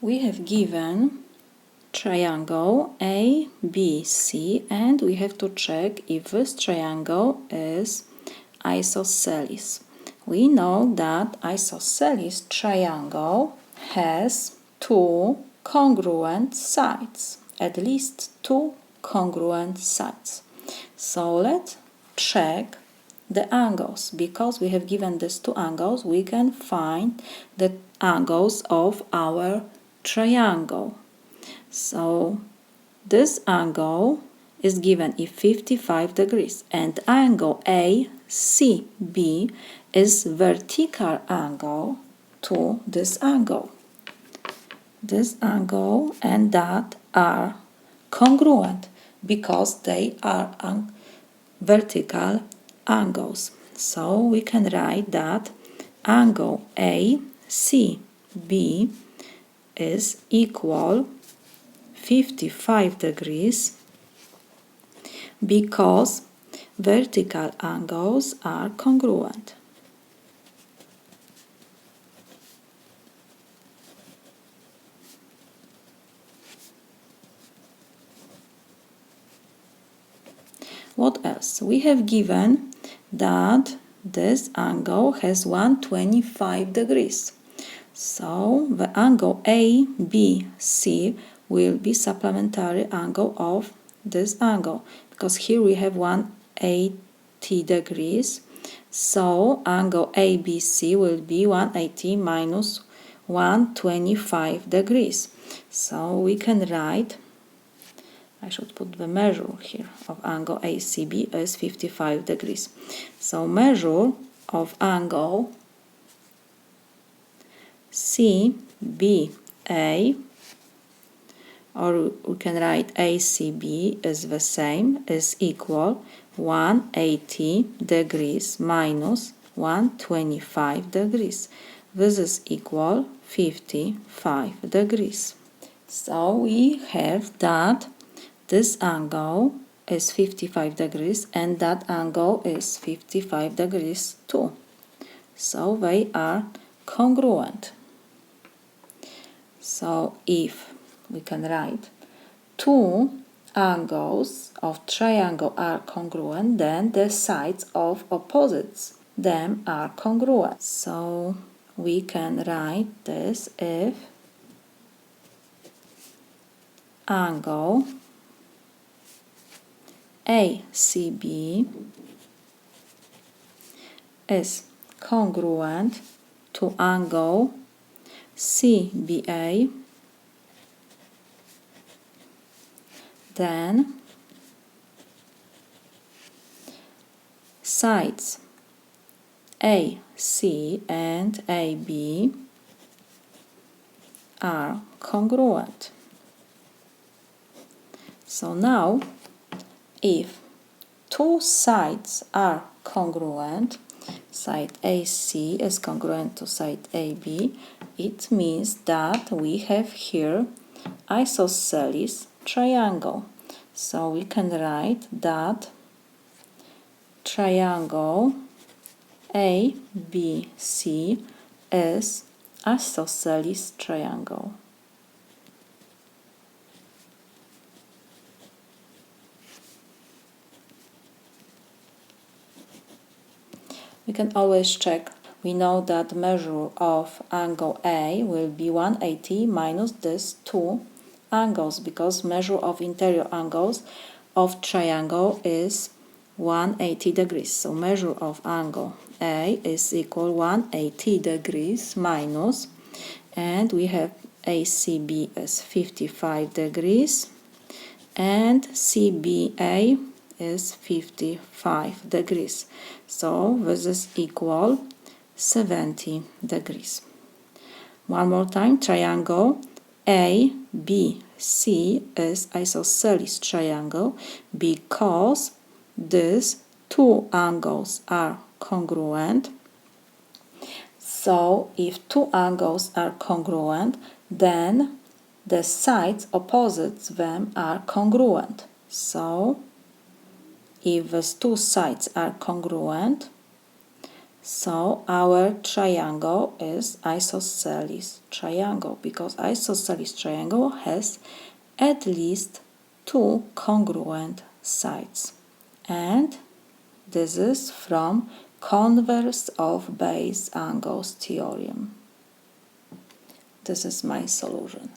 we have given triangle ABC and we have to check if this triangle is isosceles. We know that isosceles triangle has two congruent sides, at least two congruent sides. So let's check the angles. Because we have given these two angles, we can find the angles of our triangle. So this angle is given if 55 degrees and angle ACB is vertical angle to this angle. This angle and that are congruent because they are vertical angles. So we can write that angle ACB is equal 55 degrees because vertical angles are congruent. What else? We have given that this angle has 125 degrees. So the angle ABC will be supplementary angle of this angle because here we have 180 degrees. So angle ABC will be 180 minus 125 degrees. So we can write, I should put the measure here of angle ACB as 55 degrees. So measure of angle CBA, or we can write ACB is the same, is equal 180 degrees minus 125 degrees. This is equal 55 degrees. So we have that this angle is 55 degrees and that angle is 55 degrees too. So they are congruent. So if we can write two angles of triangle are congruent, then the sides of opposites them are congruent. So we can write this if angle ACB is congruent to angle CBA, then sides AC and AB are congruent. So now, if two sides are congruent, side AC is congruent to side AB, it means that we have here isosceles triangle. So we can write that triangle ABC is isosceles triangle. We can always check. We know that the measure of angle A will be 180 minus these two angles because measure of interior angles of triangle is 180 degrees. So measure of angle A is equal 180 degrees minus, and we have ACB as 55 degrees and CBA is 55 degrees. So this is equal 70 degrees. One more time, triangle ABC is isosceles triangle because these two angles are congruent. So if two angles are congruent, then the sides opposite them are congruent. So if these two sides are congruent, So our triangle is isosceles triangle, because isosceles triangle has at least two congruent sides. And this is from converse of base angles theorem. This is my solution.